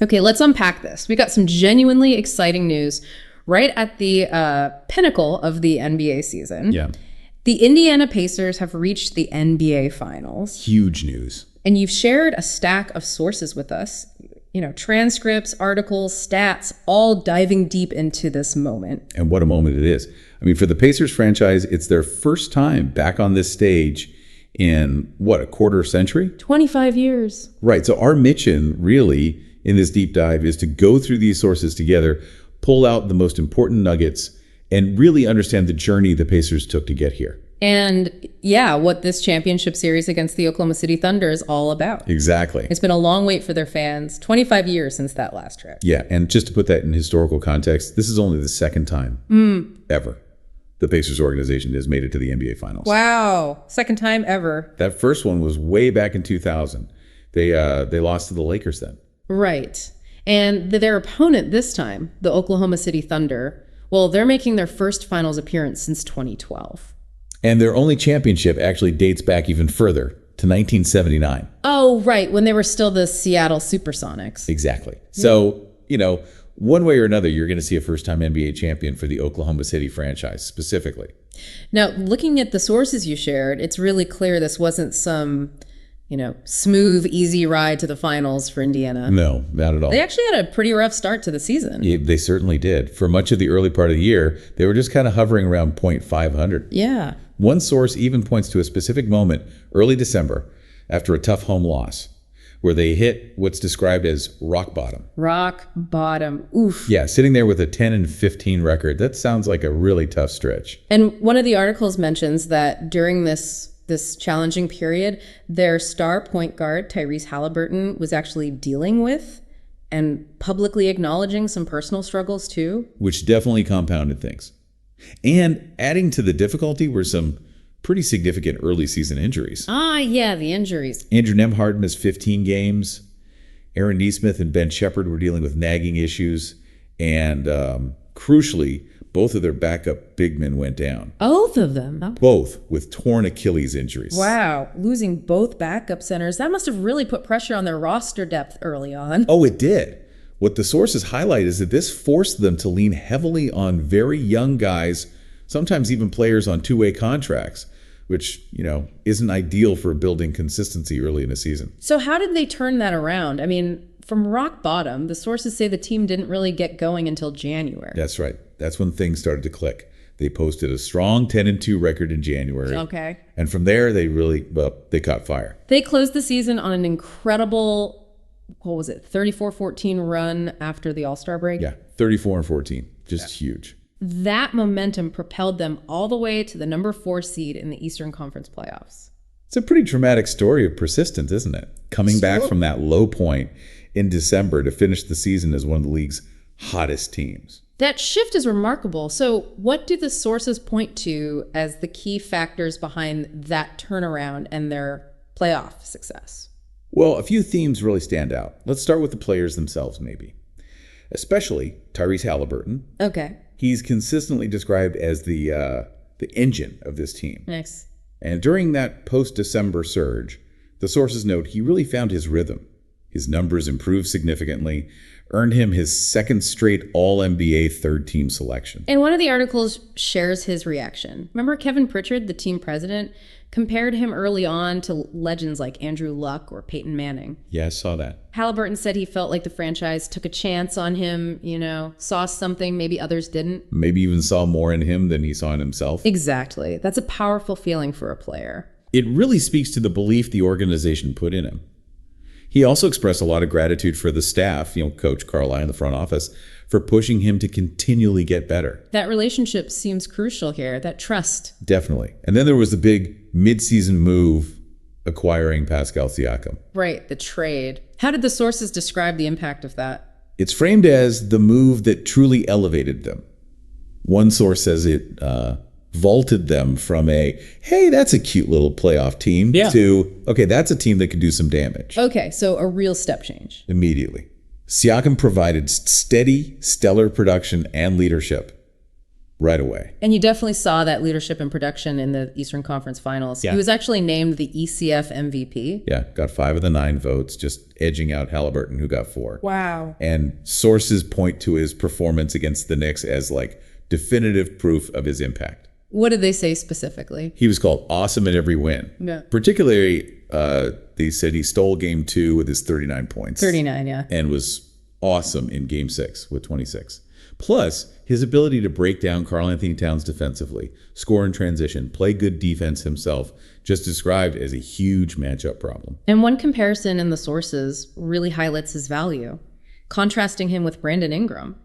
Okay, let's unpack this. We got some genuinely exciting news right at the pinnacle of the NBA season. Yeah. The Indiana Pacers have reached the NBA Finals. Huge news. And you've shared a stack of sources with us, transcripts, articles, stats, all diving deep into this moment. And what a moment it is. I mean, for the Pacers franchise, it's their first time back on this stage in, a quarter century? 25 years. Right. So our mission really in this deep dive is to go through these sources together, pull out the most important nuggets, and really understand the journey the Pacers took to get here. And what this championship series against the Oklahoma City Thunder is all about. Exactly. It's been a long wait for their fans, 25 years since that last trip. Yeah, and just to put that in historical context, this is only the second time ever the Pacers organization has made it to the NBA Finals. Wow, second time ever. That first one was way back in 2000. They lost to the Lakers then. Right. And their opponent this time, the Oklahoma City Thunder, well, they're making their first finals appearance since 2012. And their only championship actually dates back even further to 1979. Oh, right, when they were still the Seattle Supersonics. Exactly. So, one way or another, you're going to see a first-time NBA champion for the Oklahoma City franchise specifically. Now, looking at the sources you shared, it's really clear this wasn't some smooth, easy ride to the finals for Indiana. No, not at all. They actually had a pretty rough start to the season. Yeah, they certainly did. For much of the early part of the year, they were just kind of hovering around .500. Yeah. One source even points to a specific moment, early December, after a tough home loss, where they hit what's described as rock bottom. Rock bottom. Oof. Yeah, sitting there with a 10-15 record. That sounds like a really tough stretch. And one of the articles mentions that during this challenging period, their star point guard, Tyrese Haliburton, was actually dealing with and publicly acknowledging some personal struggles too. Which definitely compounded things. And adding to the difficulty were some pretty significant early season injuries. Yeah, the injuries. Andrew Nembhard missed 15 games. Aaron Nesmith and Ben Shepherd were dealing with nagging issues. And crucially, both of their backup big men went down. Both of them? Both with torn Achilles injuries. Wow. Losing both backup centers, that must have really put pressure on their roster depth early on. Oh, it did. What the sources highlight is that this forced them to lean heavily on very young guys, sometimes even players on two-way contracts, which, isn't ideal for building consistency early in a season. So how did they turn that around? I mean, from rock bottom, the sources say the team didn't really get going until January. That's right. That's when things started to click. They posted a strong 10-2 record in January. Okay. And from there, they caught fire. They closed the season on an incredible, 34-14 run after the All-Star break? Yeah, 34-14. Just huge. That momentum propelled them all the way to the number 4 seed in the Eastern Conference playoffs. It's a pretty dramatic story of persistence, isn't it? Coming back from that low point in December to finish the season as one of the league's hottest teams. That shift is remarkable. So what do the sources point to as the key factors behind that turnaround and their playoff success? Well, a few themes really stand out. Let's start with the players themselves, maybe. Especially Tyrese Haliburton. Okay. He's consistently described as the engine of this team. Nice. And during that post-December surge, the sources note he really found his rhythm. His numbers improved significantly, earned him his second straight All-NBA third-team selection. And one of the articles shares his reaction. Remember Kevin Pritchard, the team president, compared him early on to legends like Andrew Luck or Peyton Manning. Yeah, I saw that. Haliburton said he felt like the franchise took a chance on him, saw something maybe others didn't. Maybe even saw more in him than he saw in himself. Exactly. That's a powerful feeling for a player. It really speaks to the belief the organization put in him. He also expressed a lot of gratitude for the staff, Coach Carlisle in the front office, for pushing him to continually get better. That relationship seems crucial here, that trust. Definitely. And then there was the big mid-season move acquiring Pascal Siakam. Right, the trade. How did the sources describe the impact of that? It's framed as the move that truly elevated them. One source says it vaulted them from hey, that's a cute little playoff team, to, okay, that's a team that could do some damage. Okay, so a real step change. Immediately. Siakam provided steady, stellar production and leadership. right away. And you definitely saw that leadership and production in the Eastern Conference Finals. Yeah. He was actually named the ECF MVP. Yeah, got 5 of the 9 votes, just edging out Haliburton, who got 4. Wow. And sources point to his performance against the Knicks as like definitive proof of his impact. What did they say specifically? He was called awesome in every win. Yeah. Particularly, they said he stole game 2 with his 39 points. 39, yeah. And was awesome in game 6 with 26. Plus, his ability to break down Karl Anthony Towns defensively, score in transition, play good defense himself, just described as a huge matchup problem. And one comparison in the sources really highlights his value, contrasting him with Brandon Ingram.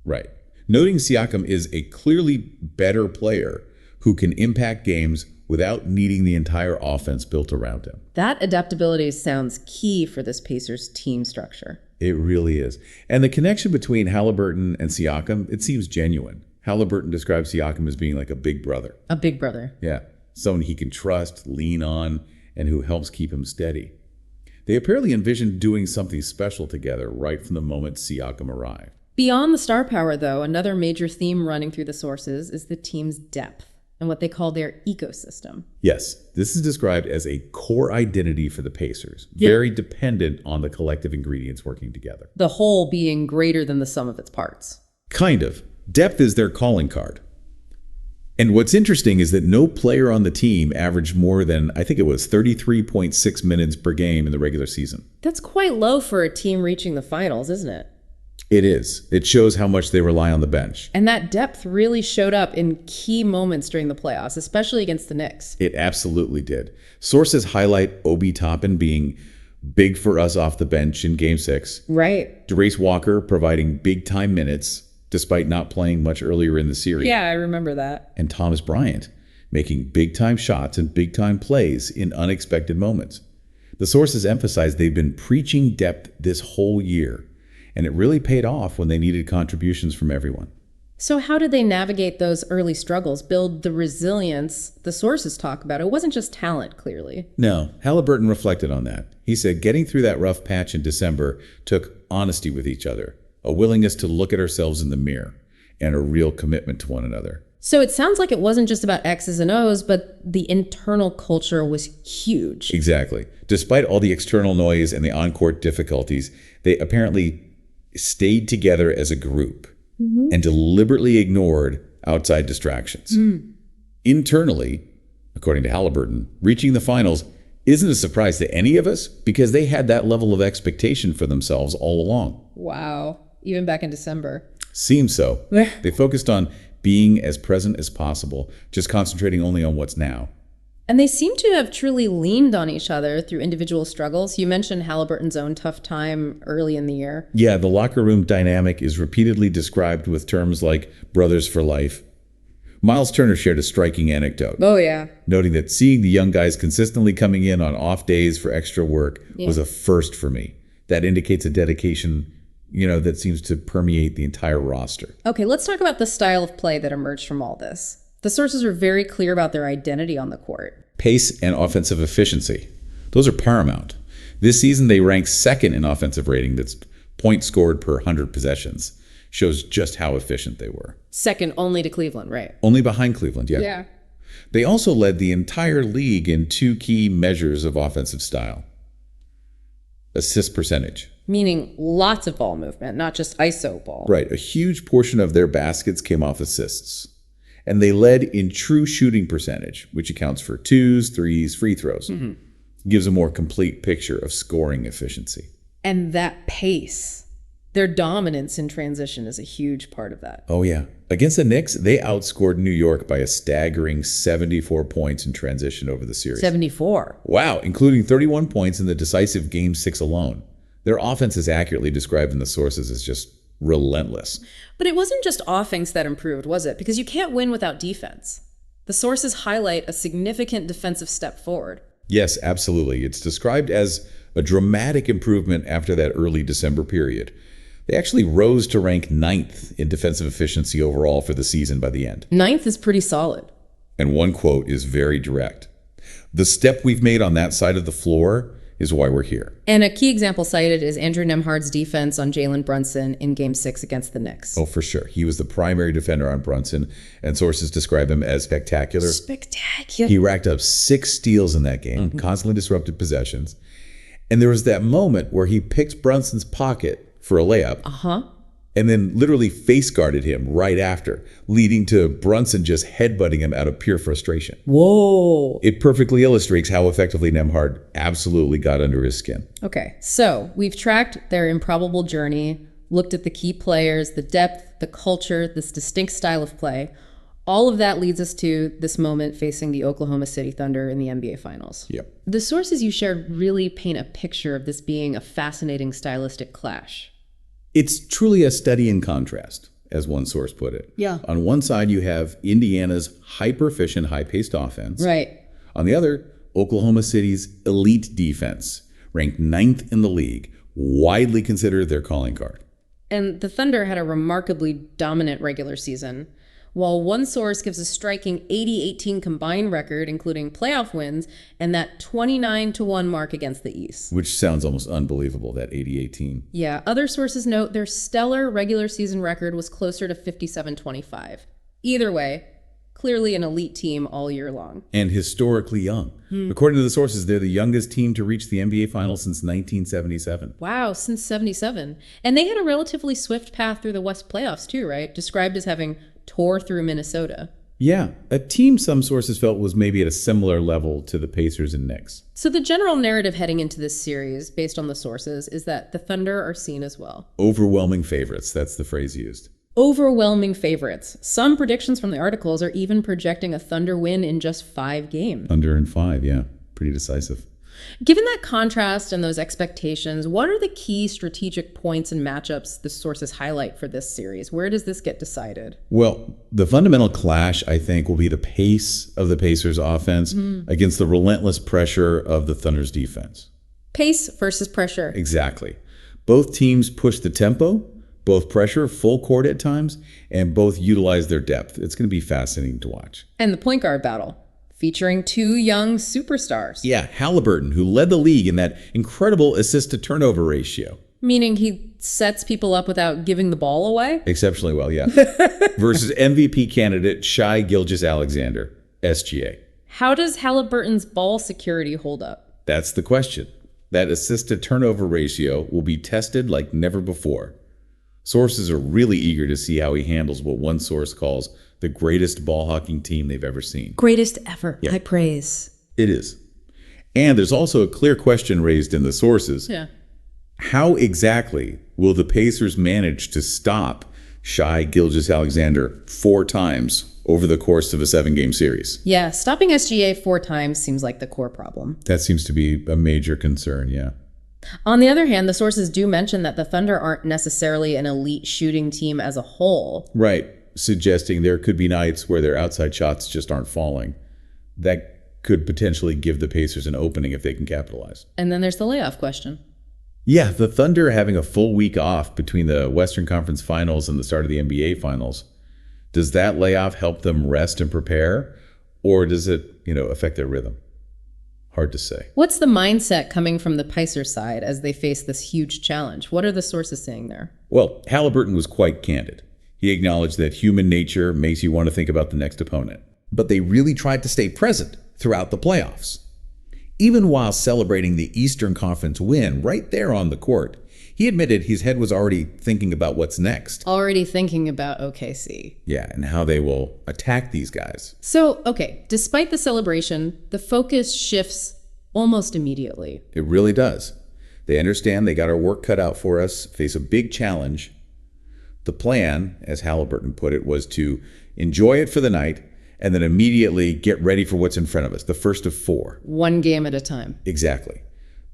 Right. Noting Siakam is a clearly better player who can impact games without needing the entire offense built around him. That adaptability sounds key for this Pacers team structure. It really is. And the connection between Haliburton and Siakam, it seems genuine. Haliburton describes Siakam as being like a big brother. A big brother. Yeah. Someone he can trust, lean on, and who helps keep him steady. They apparently envisioned doing something special together right from the moment Siakam arrived. Beyond the star power, though, another major theme running through the sources is the team's depth and what they call their ecosystem. Yes, this is described as a core identity for the Pacers, very dependent on the collective ingredients working together. The whole being greater than the sum of its parts. Kind of. Depth is their calling card. And what's interesting is that no player on the team averaged more than, I think it was 33.6 minutes per game in the regular season. That's quite low for a team reaching the finals, isn't it? It is. It shows how much they rely on the bench. And that depth really showed up in key moments during the playoffs, especially against the Knicks. It absolutely did. Sources highlight Obi Toppin being big for us off the bench in Game 6. Right. DeRace Walker providing big-time minutes despite not playing much earlier in the series. Yeah, I remember that. And Thomas Bryant making big-time shots and big-time plays in unexpected moments. The sources emphasize they've been preaching depth this whole year, and it really paid off when they needed contributions from everyone. So how did they navigate those early struggles, build the resilience the sources talk about? It wasn't just talent, clearly. No, Haliburton reflected on that. He said getting through that rough patch in December took honesty with each other, a willingness to look at ourselves in the mirror, and a real commitment to one another. So it sounds like it wasn't just about X's and O's, but the internal culture was huge. Exactly. Despite all the external noise and the on-court difficulties, they apparently stayed together as a group and deliberately ignored outside distractions. Internally, according to Haliburton, reaching the finals isn't a surprise to any of us because they had that level of expectation for themselves all along. Wow. Even back in December. Seems so. They focused on being as present as possible, just concentrating only on what's now. And they seem to have truly leaned on each other through individual struggles. You mentioned Haliburton's own tough time early in the year. Yeah, the locker room dynamic is repeatedly described with terms like brothers for life. Miles Turner shared a striking anecdote, Oh, yeah. noting that seeing the young guys consistently coming in on off days for extra work was a first for me. That indicates a dedication, that seems to permeate the entire roster. Okay, let's talk about the style of play that emerged from all this. The sources are very clear about their identity on the court. Pace and offensive efficiency. Those are paramount. This season, they rank second in offensive rating. That's points scored per 100 possessions. Shows just how efficient they were. Second only to Cleveland, right? Only behind Cleveland, yeah. Yeah. They also led the entire league in 2 key measures of offensive style. Assist percentage. Meaning lots of ball movement, not just ISO ball. Right. A huge portion of their baskets came off assists. And they led in true shooting percentage, which accounts for 2s, 3s, free throws. Gives a more complete picture of scoring efficiency. And that pace, their dominance in transition is a huge part of that. Oh, yeah. Against the Knicks, they outscored New York by a staggering 74 points in transition over the series. 74. Wow, including 31 points in the decisive Game 6 alone. Their offense is accurately described in the sources as just relentless. But it wasn't just offense that improved, was it? Because you can't win without defense. The sources highlight a significant defensive step forward. Yes, absolutely. It's described as a dramatic improvement after that early December period. They actually rose to rank 9th in defensive efficiency overall for the season by the end. 9th is pretty solid. And one quote is very direct. The step we've made on that side of the floor is why we're here. And a key example cited is Andrew Nembhard's defense on Jalen Brunson in Game 6 against the Knicks. Oh, for sure. He was the primary defender on Brunson, and sources describe him as spectacular. Spectacular. He racked up 6 steals in that game, constantly disrupted possessions. And there was that moment where he picked Brunson's pocket for a layup. And then literally face guarded him right after, leading to Brunson just headbutting him out of pure frustration. Whoa. It perfectly illustrates how effectively Nembhard absolutely got under his skin. Okay, so we've tracked their improbable journey, looked at the key players, the depth, the culture, this distinct style of play. All of that leads us to this moment facing the Oklahoma City Thunder in the NBA Finals. Yep. The sources you shared really paint a picture of this being a fascinating stylistic clash. It's truly a study in contrast, as one source put it. Yeah. On one side, you have Indiana's hyper-efficient, high-paced offense. Right. On the other, Oklahoma City's elite defense, ranked 9th in the league, widely considered their calling card. And the Thunder had a remarkably dominant regular season. While one source gives a striking 80-18 combined record, including playoff wins, and that 29-1 mark against the East. Which sounds almost unbelievable, that 80-18. Yeah, other sources note their stellar regular season record was closer to 57-25. Either way, clearly an elite team all year long. And historically young. According to the sources, they're the youngest team to reach the NBA Finals since 1977. Wow, since 77. And they had a relatively swift path through the West playoffs too, right? Described as having tore through Minnesota. Yeah, a team some sources felt was maybe at a similar level to the Pacers and Knicks. So the general narrative heading into this series, based on the sources, is that the Thunder are seen as well. Overwhelming favorites, that's the phrase used. Overwhelming favorites. Some predictions from the articles are even projecting a Thunder win in just 5 games. Thunder in 5, yeah. Pretty decisive. Given that contrast and those expectations, what are the key strategic points and matchups the sources highlight for this series? Where does this get decided? Well, the fundamental clash, I think, will be the pace of the Pacers' offense against the relentless pressure of the Thunder's defense. Pace versus pressure. Exactly. Both teams push the tempo, both pressure full court at times, and both utilize their depth. It's going to be fascinating to watch. And the point guard battle, featuring 2 young superstars. Yeah, Haliburton, who led the league in that incredible assist-to-turnover ratio. Meaning he sets people up without giving the ball away? Exceptionally well, yeah. Versus MVP candidate Shai Gilgeous-Alexander, SGA. How does Haliburton's ball security hold up? That's the question. That assist-to-turnover ratio will be tested like never before. Sources are really eager to see how he handles what one source calls the greatest ball-hawking team they've ever seen. Greatest ever. Yeah. High praise. It is. And there's also a clear question raised in the sources. Yeah. How exactly will the Pacers manage to stop Shai Gilgeous-Alexander 4 times over the course of a 7-game series? Yeah, stopping SGA 4 times seems like the core problem. That seems to be a major concern, yeah. On the other hand, the sources do mention that the Thunder aren't necessarily an elite shooting team as a whole. Right, suggesting there could be nights where their outside shots just aren't falling. That could potentially give the Pacers an opening if they can capitalize. And then there's the layoff question. Yeah, the Thunder having a full week off between the Western Conference Finals and the start of the NBA Finals. Does that layoff help them rest and prepare, or does it, affect their rhythm? Hard to say. What's the mindset coming from the Pacers side as they face this huge challenge? What are the sources saying there? Well, Haliburton was quite candid. He acknowledged that human nature makes you want to think about the next opponent. But they really tried to stay present throughout the playoffs. Even while celebrating the Eastern Conference win right there on the court, he admitted his head was already thinking about what's next. Already thinking about OKC. Yeah, and how they will attack these guys. So, okay, despite the celebration, the focus shifts almost immediately. It really does. They understand they got our work cut out for us, face a big challenge. The plan, as Haliburton put it, was to enjoy it for the night and then immediately get ready for what's in front of us, the first of 4. 1 game at a time. Exactly.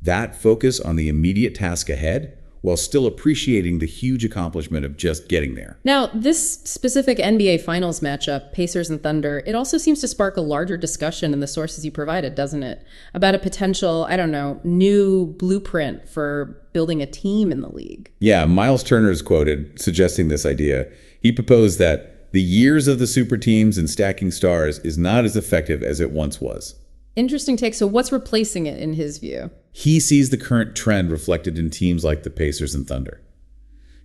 That focus on the immediate task ahead while still appreciating the huge accomplishment of just getting there. Now, this specific NBA Finals matchup, Pacers and Thunder, it also seems to spark a larger discussion in the sources you provided, doesn't it? About a potential, new blueprint for building a team in the league. Yeah, Miles Turner is quoted suggesting this idea. He proposed that the years of the super teams and stacking stars is not as effective as it once was. Interesting take. So what's replacing it in his view? He sees the current trend reflected in teams like the Pacers and Thunder.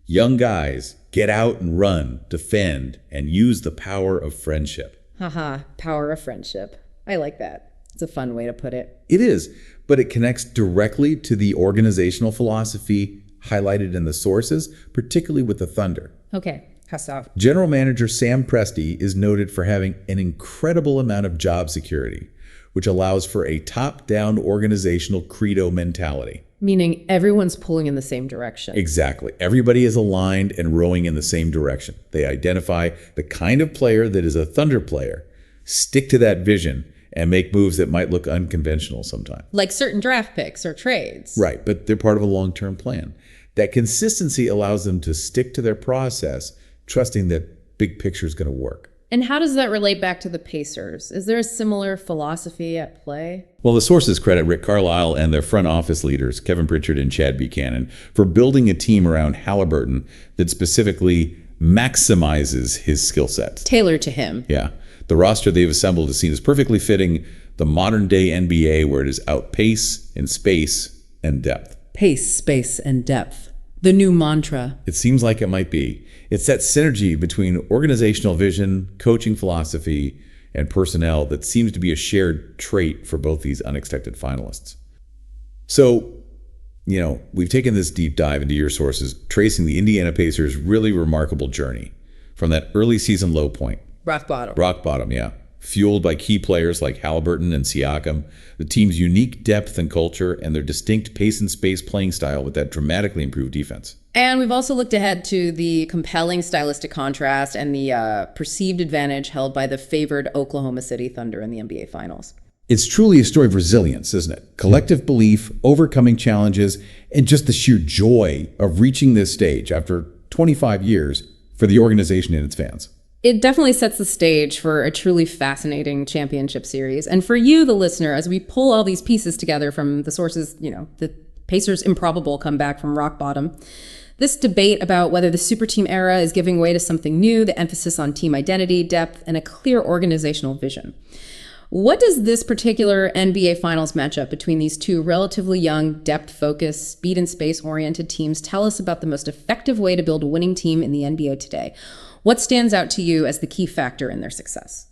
Young guys get out and run, defend, and use the power of friendship. Haha, power of friendship. I like that. It's a fun way to put it. It is, but it connects directly to the organizational philosophy highlighted in the sources, particularly with the Thunder. Okay, how so? General Manager Sam Presti is noted for having an incredible amount of job security, which allows for a top-down organizational credo mentality. Meaning everyone's pulling in the same direction. Exactly. Everybody is aligned and rowing in the same direction. They identify the kind of player that is a Thunder player, stick to that vision, and make moves that might look unconventional sometimes. Like certain draft picks or trades. Right, but they're part of a long-term plan. That consistency allows them to stick to their process, trusting that big picture is going to work. And how does that relate back to the Pacers? Is there a similar philosophy at play? Well, the sources credit Rick Carlisle and their front office leaders, Kevin Pritchard and Chad Buchanan, for building a team around Haliburton that specifically maximizes his skill set. Tailored to him. Yeah. The roster they've assembled is seen as perfectly fitting the modern-day NBA, where it is outpace in space and depth. Pace, space, and depth. The new mantra. It seems like it might be. It's that synergy between organizational vision, coaching philosophy, and personnel that seems to be a shared trait for both these unexpected finalists. So, we've taken this deep dive into your sources, tracing the Indiana Pacers' really remarkable journey from that early season low point. Rock bottom. Rock bottom, yeah. Fueled by key players like Haliburton and Siakam, the team's unique depth and culture, and their distinct pace and space playing style with that dramatically improved defense. And we've also looked ahead to the compelling stylistic contrast and the perceived advantage held by the favored Oklahoma City Thunder in the NBA Finals. It's truly a story of resilience, isn't it? Collective belief, overcoming challenges, and just the sheer joy of reaching this stage after 25 years for the organization and its fans. It definitely sets the stage for a truly fascinating championship series. And for you, the listener, as we pull all these pieces together from the sources, the Pacers' improbable comeback from rock bottom, this debate about whether the super team era is giving way to something new, the emphasis on team identity, depth, and a clear organizational vision. What does this particular NBA Finals matchup between these two relatively young, depth-focused, speed and space-oriented teams tell us about the most effective way to build a winning team in the NBA today? What stands out to you as the key factor in their success?